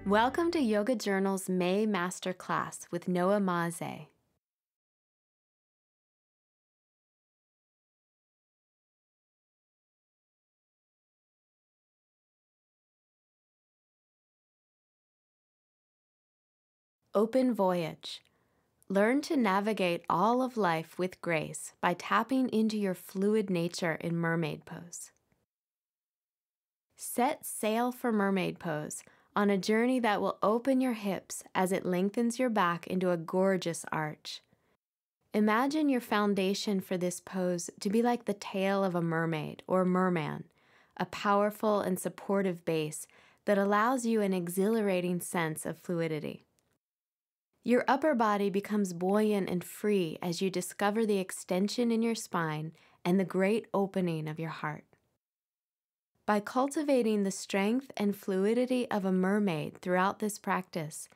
Welcome to Yoga Journal's May Masterclass with Noah Maze. Open Voyage. Learn to navigate all of life with grace by tapping into your fluid nature in Mermaid Pose. Set sail for Mermaid Pose on a journey that will open your hips as it lengthens your back into a gorgeous arch. Imagine your foundation for this pose to be like the tail of a mermaid or merman, a powerful and supportive base that allows you an exhilarating sense of fluidity. Your upper body becomes buoyant and free as you discover the extension in your spine and the great opening of your heart. By cultivating the strength and fluidity of a mermaid throughout this practice,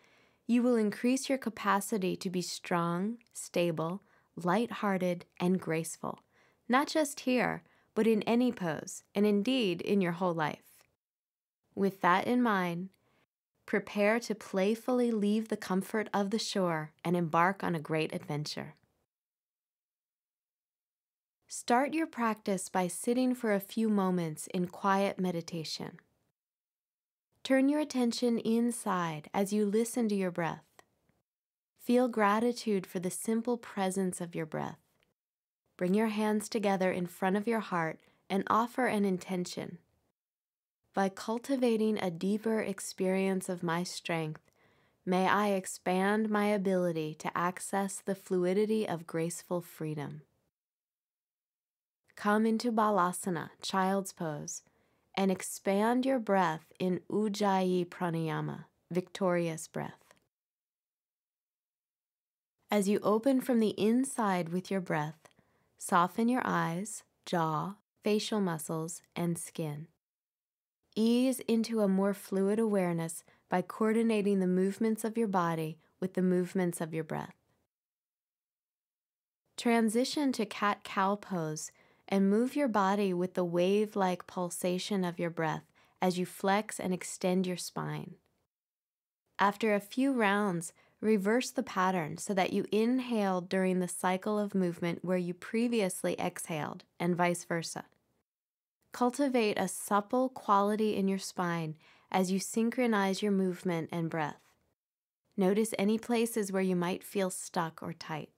you will increase your capacity to be strong, stable, light-hearted, and graceful, not just here, but in any pose, and indeed in your whole life. With that in mind, prepare to playfully leave the comfort of the shore and embark on a great adventure. Start your practice by sitting for a few moments in quiet meditation. Turn your attention inside as you listen to your breath. Feel gratitude for the simple presence of your breath. Bring your hands together in front of your heart and offer an intention. By cultivating a deeper experience of my strength, may I expand my ability to access the fluidity of graceful freedom. Come into Balasana, Child's Pose, and expand your breath in Ujjayi Pranayama, victorious breath. As you open from the inside with your breath, soften your eyes, jaw, facial muscles, and skin. Ease into a more fluid awareness by coordinating the movements of your body with the movements of your breath. Transition to cat-cow pose and move your body with the wave-like pulsation of your breath as you flex and extend your spine. After a few rounds, reverse the pattern so that you inhale during the cycle of movement where you previously exhaled, and vice versa. Cultivate a supple quality in your spine as you synchronize your movement and breath. Notice any places where you might feel stuck or tight.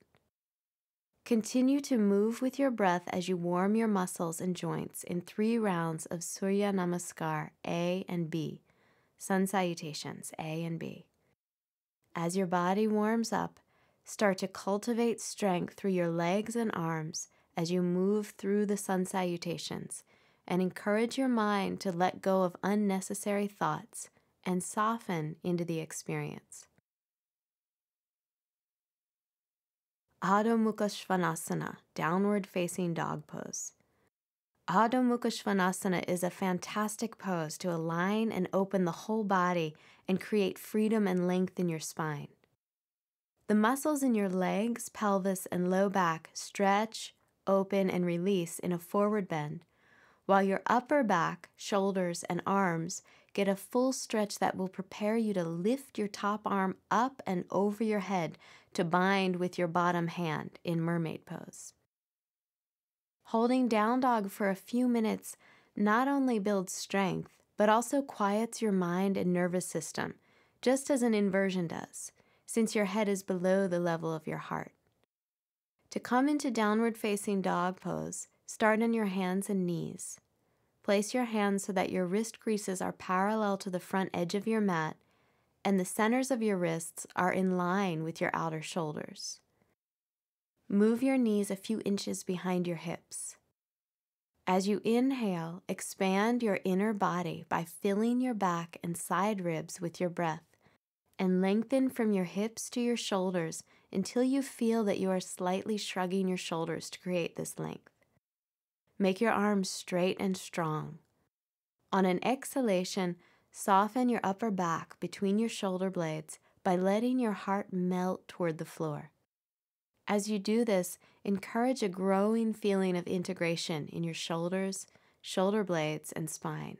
Continue to move with your breath as you warm your muscles and joints in 3 rounds of Surya Namaskar A and B, Sun Salutations A and B. As your body warms up, start to cultivate strength through your legs and arms as you move through the Sun Salutations, and encourage your mind to let go of unnecessary thoughts and soften into the experience. Adho Mukha Svanasana, Downward Facing Dog Pose. Adho Mukha Svanasana is a fantastic pose to align and open the whole body and create freedom and length in your spine. The muscles in your legs, pelvis, and low back stretch, open, and release in a forward bend, while your upper back, shoulders, and arms get a full stretch that will prepare you to lift your top arm up and over your head to bind with your bottom hand in Mermaid Pose. Holding down dog for a few minutes not only builds strength, but also quiets your mind and nervous system, just as an inversion does, since your head is below the level of your heart. To come into downward facing dog pose, start on your hands and knees. Place your hands so that your wrist creases are parallel to the front edge of your mat, and the centers of your wrists are in line with your outer shoulders. Move your knees a few inches behind your hips. As you inhale, expand your inner body by filling your back and side ribs with your breath, and lengthen from your hips to your shoulders until you feel that you are slightly shrugging your shoulders to create this length. Make your arms straight and strong. On an exhalation, soften your upper back between your shoulder blades by letting your heart melt toward the floor. As you do this, encourage a growing feeling of integration in your shoulders, shoulder blades, and spine.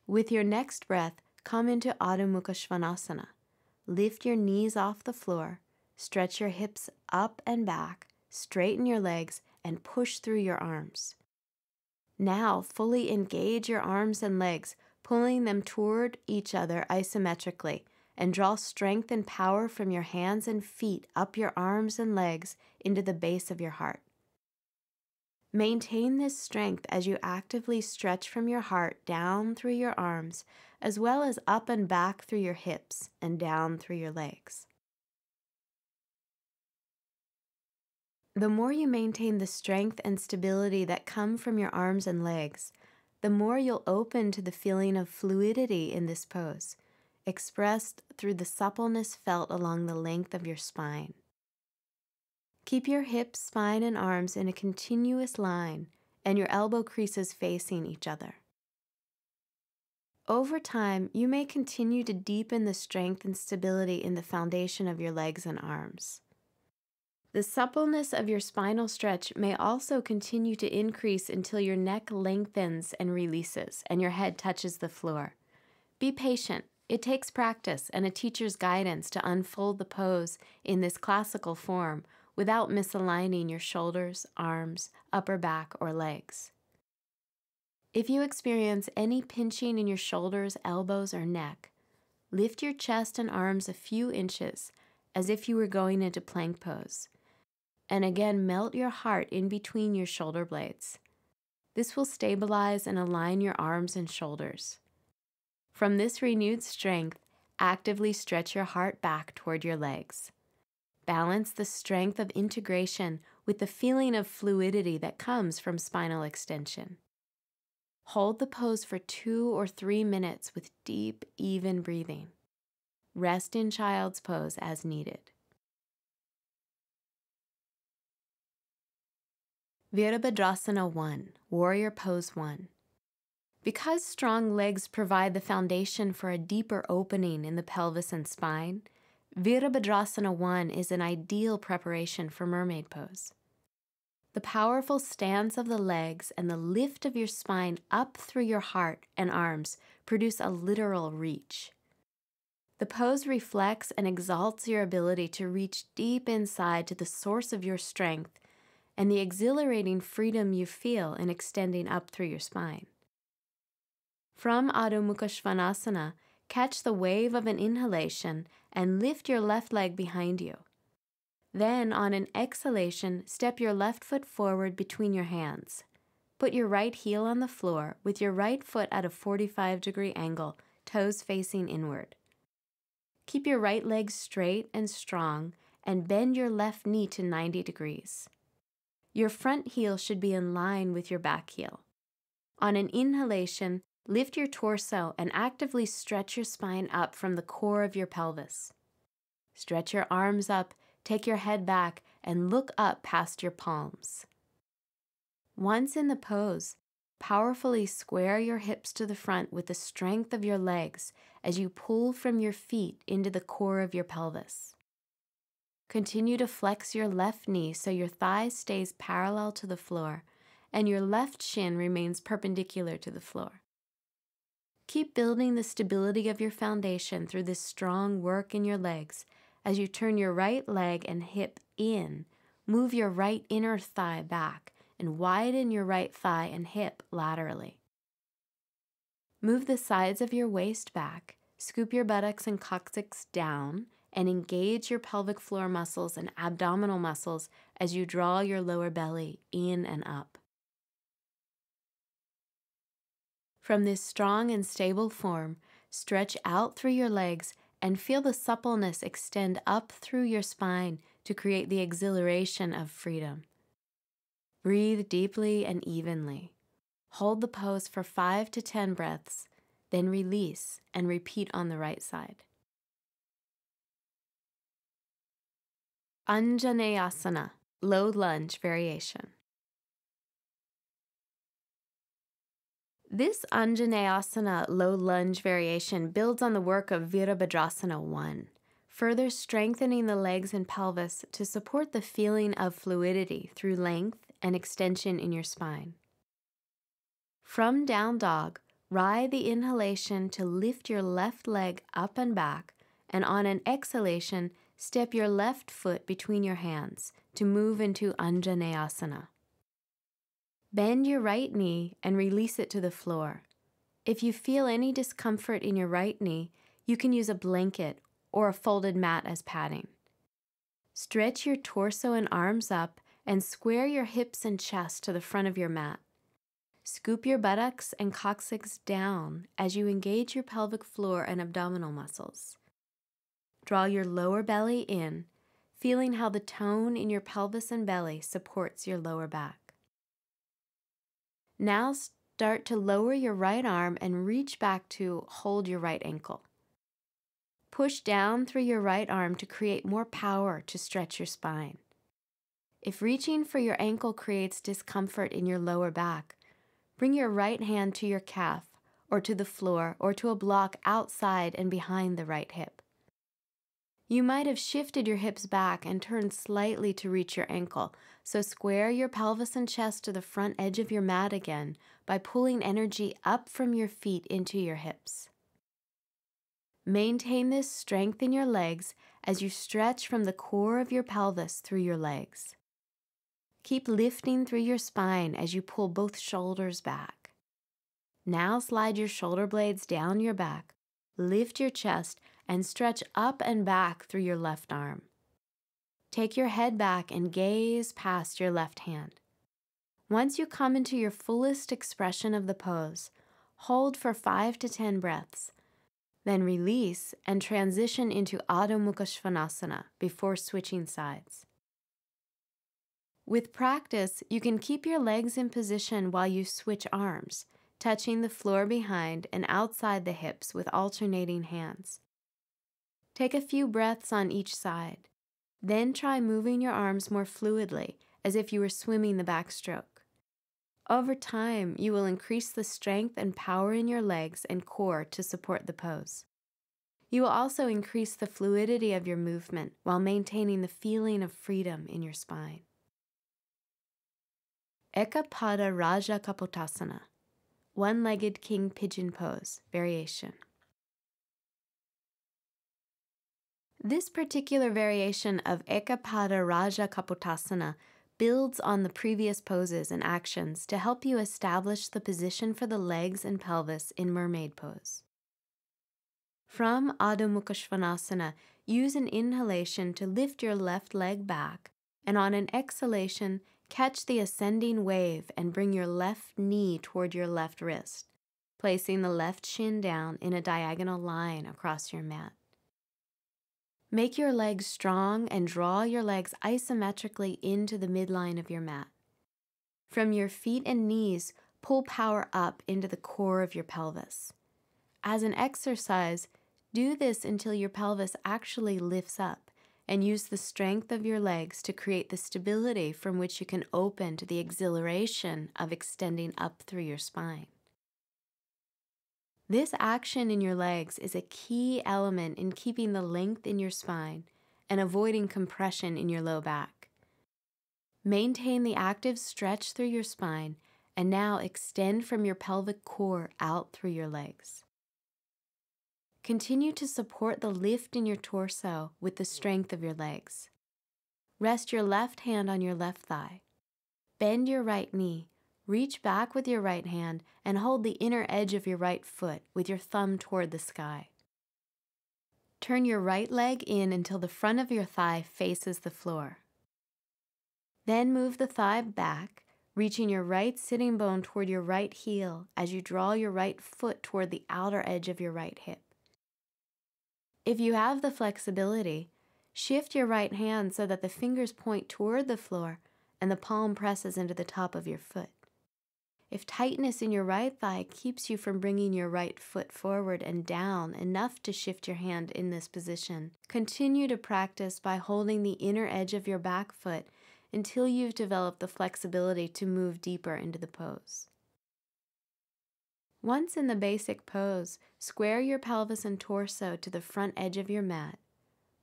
With your next breath, come into Adho Mukha Svanasana. Lift your knees off the floor, stretch your hips up and back, straighten your legs, and push through your arms. Now, fully engage your arms and legs, pulling them toward each other isometrically, and draw strength and power from your hands and feet up your arms and legs into the base of your heart. Maintain this strength as you actively stretch from your heart down through your arms, as well as up and back through your hips and down through your legs. The more you maintain the strength and stability that come from your arms and legs, the more you'll open to the feeling of fluidity in this pose, expressed through the suppleness felt along the length of your spine. Keep your hips, spine, and arms in a continuous line, and your elbow creases facing each other. Over time, you may continue to deepen the strength and stability in the foundation of your legs and arms. The suppleness of your spinal stretch may also continue to increase until your neck lengthens and releases, and your head touches the floor. Be patient. It takes practice and a teacher's guidance to unfold the pose in this classical form without misaligning your shoulders, arms, upper back, or legs. If you experience any pinching in your shoulders, elbows, or neck, lift your chest and arms a few inches as if you were going into plank pose. And again, melt your heart in between your shoulder blades. This will stabilize and align your arms and shoulders. From this renewed strength, actively stretch your heart back toward your legs. Balance the strength of integration with the feeling of fluidity that comes from spinal extension. Hold the pose for 2 or 3 minutes with deep, even breathing. Rest in child's pose as needed. Virabhadrasana 1, Warrior Pose 1. Because strong legs provide the foundation for a deeper opening in the pelvis and spine, Virabhadrasana 1 is an ideal preparation for Mermaid Pose. The powerful stance of the legs and the lift of your spine up through your heart and arms produce a literal reach. The pose reflects and exalts your ability to reach deep inside to the source of your strength and the exhilarating freedom you feel in extending up through your spine. From Adho Mukha Svanasana, catch the wave of an inhalation and lift your left leg behind you. Then, on an exhalation, step your left foot forward between your hands. Put your right heel on the floor with your right foot at a 45-degree angle, toes facing inward. Keep your right leg straight and strong and bend your left knee to 90 degrees. Your front heel should be in line with your back heel. On an inhalation, lift your torso and actively stretch your spine up from the core of your pelvis. Stretch your arms up, take your head back, and look up past your palms. Once in the pose, powerfully square your hips to the front with the strength of your legs as you pull from your feet into the core of your pelvis. Continue to flex your left knee so your thigh stays parallel to the floor and your left shin remains perpendicular to the floor. Keep building the stability of your foundation through this strong work in your legs as you turn your right leg and hip in, move your right inner thigh back, and widen your right thigh and hip laterally. Move the sides of your waist back, scoop your buttocks and coccyx down, and engage your pelvic floor muscles and abdominal muscles as you draw your lower belly in and up. From this strong and stable form, stretch out through your legs and feel the suppleness extend up through your spine to create the exhilaration of freedom. Breathe deeply and evenly. Hold the pose for 5 to 10 breaths, then release and repeat on the right side. Anjaneyasana, low lunge variation. This Anjaneyasana low lunge variation builds on the work of Virabhadrasana 1, further strengthening the legs and pelvis to support the feeling of fluidity through length and extension in your spine. From down dog, Ride the inhalation to lift your left leg up and back, and on an exhalation, step your left foot between your hands to move into Anjaneyasana. Bend your right knee and release it to the floor. If you feel any discomfort in your right knee, you can use a blanket or a folded mat as padding. Stretch your torso and arms up and square your hips and chest to the front of your mat. Scoop your buttocks and coccyx down as you engage your pelvic floor and abdominal muscles. Draw your lower belly in, feeling how the tone in your pelvis and belly supports your lower back. Now start to lower your right arm and reach back to hold your right ankle. Push down through your right arm to create more power to stretch your spine. If reaching for your ankle creates discomfort in your lower back, bring your right hand to your calf or to the floor or to a block outside and behind the right hip. You might have shifted your hips back and turned slightly to reach your ankle, so square your pelvis and chest to the front edge of your mat again by pulling energy up from your feet into your hips. Maintain this strength in your legs as you stretch from the core of your pelvis through your legs. Keep lifting through your spine as you pull both shoulders back. Now slide your shoulder blades down your back, lift your chest, and stretch up and back through your left arm. Take your head back and gaze past your left hand. Once you come into your fullest expression of the pose, hold for 5 to 10 breaths, then release and transition into Adho Mukha Svanasana before switching sides. With practice, you can keep your legs in position while you switch arms, touching the floor behind and outside the hips with alternating hands. Take a few breaths on each side. Then try moving your arms more fluidly, as if you were swimming the backstroke. Over time, you will increase the strength and power in your legs and core to support the pose. You will also increase the fluidity of your movement while maintaining the feeling of freedom in your spine. Ekapada Raja Kapotasana, one-legged king pigeon pose, variation. This particular variation of Ekapada Raja Kapotasana builds on the previous poses and actions to help you establish the position for the legs and pelvis in Mermaid Pose. From Adho Mukha Svanasana, use an inhalation to lift your left leg back, and on an exhalation, catch the ascending wave and bring your left knee toward your left wrist, placing the left shin down in a diagonal line across your mat. Make your legs strong and draw your legs isometrically into the midline of your mat. From your feet and knees, pull power up into the core of your pelvis. As an exercise, do this until your pelvis actually lifts up, and use the strength of your legs to create the stability from which you can open to the exhilaration of extending up through your spine. This action in your legs is a key element in keeping the length in your spine and avoiding compression in your low back. Maintain the active stretch through your spine and now extend from your pelvic core out through your legs. Continue to support the lift in your torso with the strength of your legs. Rest your left hand on your left thigh. Bend your right knee. Reach back with your right hand and hold the inner edge of your right foot with your thumb toward the sky. Turn your right leg in until the front of your thigh faces the floor. Then move the thigh back, reaching your right sitting bone toward your right heel as you draw your right foot toward the outer edge of your right hip. If you have the flexibility, shift your right hand so that the fingers point toward the floor and the palm presses into the top of your foot. If tightness in your right thigh keeps you from bringing your right foot forward and down enough to shift your hand in this position, continue to practice by holding the inner edge of your back foot until you've developed the flexibility to move deeper into the pose. Once in the basic pose, square your pelvis and torso to the front edge of your mat.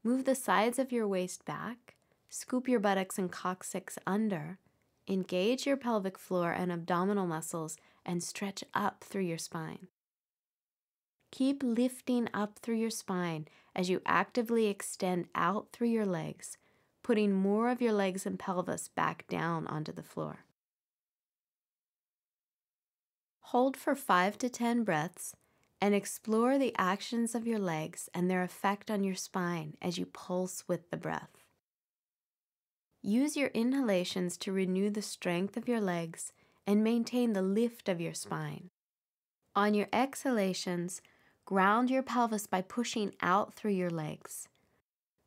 Move the sides of your waist back, scoop your buttocks and coccyx under, engage your pelvic floor and abdominal muscles, and stretch up through your spine. Keep lifting up through your spine as you actively extend out through your legs, putting more of your legs and pelvis back down onto the floor. Hold for 5 to 10 breaths and explore the actions of your legs and their effect on your spine as you pulse with the breath. Use your inhalations to renew the strength of your legs and maintain the lift of your spine. On your exhalations, ground your pelvis by pushing out through your legs.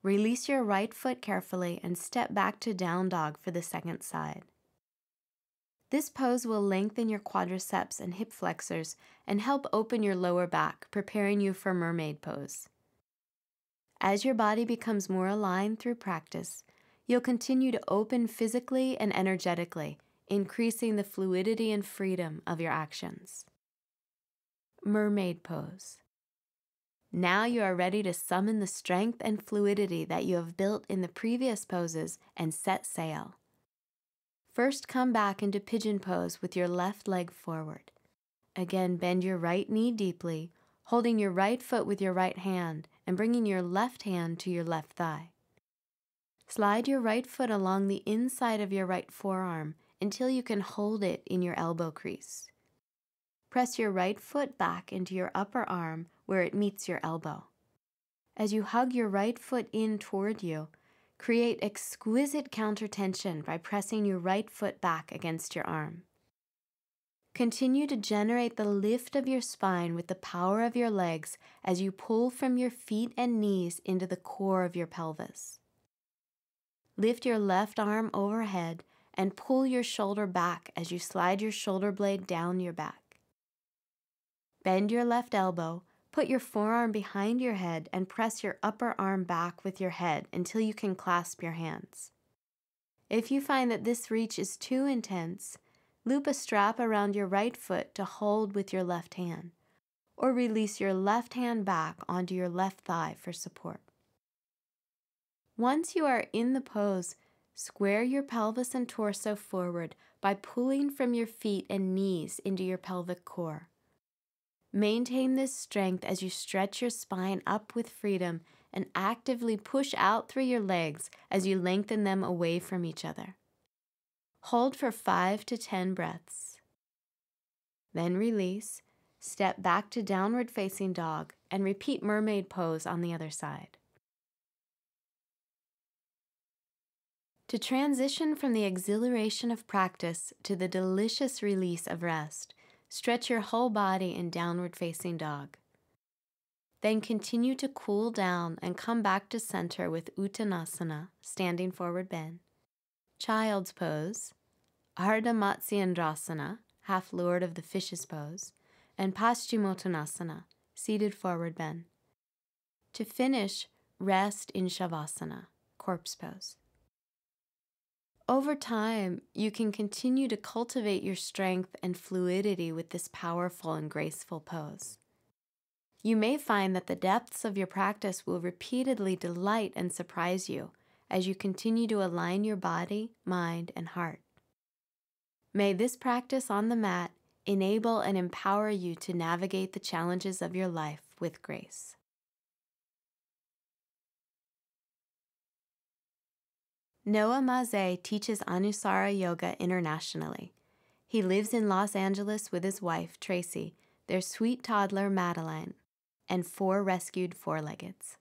Release your right foot carefully and step back to down dog for the second side. This pose will lengthen your quadriceps and hip flexors and help open your lower back, preparing you for Mermaid Pose. As your body becomes more aligned through practice, you'll continue to open physically and energetically, increasing the fluidity and freedom of your actions. Mermaid Pose. Now you are ready to summon the strength and fluidity that you have built in the previous poses and set sail. First, come back into Pigeon Pose with your left leg forward. Again, bend your right knee deeply, holding your right foot with your right hand and bringing your left hand to your left thigh. Slide your right foot along the inside of your right forearm until you can hold it in your elbow crease. Press your right foot back into your upper arm where it meets your elbow. As you hug your right foot in toward you, create exquisite countertension by pressing your right foot back against your arm. Continue to generate the lift of your spine with the power of your legs as you pull from your feet and knees into the core of your pelvis. Lift your left arm overhead and pull your shoulder back as you slide your shoulder blade down your back. Bend your left elbow, put your forearm behind your head, and press your upper arm back with your head until you can clasp your hands. If you find that this reach is too intense, loop a strap around your right foot to hold with your left hand, or release your left hand back onto your left thigh for support. Once you are in the pose, square your pelvis and torso forward by pulling from your feet and knees into your pelvic core. Maintain this strength as you stretch your spine up with freedom and actively push out through your legs as you lengthen them away from each other. Hold for 5 to 10 breaths. Then release, step back to downward facing dog, and repeat Mermaid Pose on the other side. To transition from the exhilaration of practice to the delicious release of rest, stretch your whole body in downward facing dog. Then continue to cool down and come back to center with Uttanasana, standing forward bend, Child's Pose, Ardha Matsyendrasana, half Lord of the Fishes Pose, and Paschimottanasana, seated forward bend. To finish, rest in Shavasana, Corpse Pose. Over time, you can continue to cultivate your strength and fluidity with this powerful and graceful pose. You may find that the depths of your practice will repeatedly delight and surprise you as you continue to align your body, mind, and heart. May this practice on the mat enable and empower you to navigate the challenges of your life with grace. Noah Mazet teaches Anusara Yoga internationally. He lives in Los Angeles with his wife, Tracy, their sweet toddler, Madeline, and 4 rescued four-leggeds.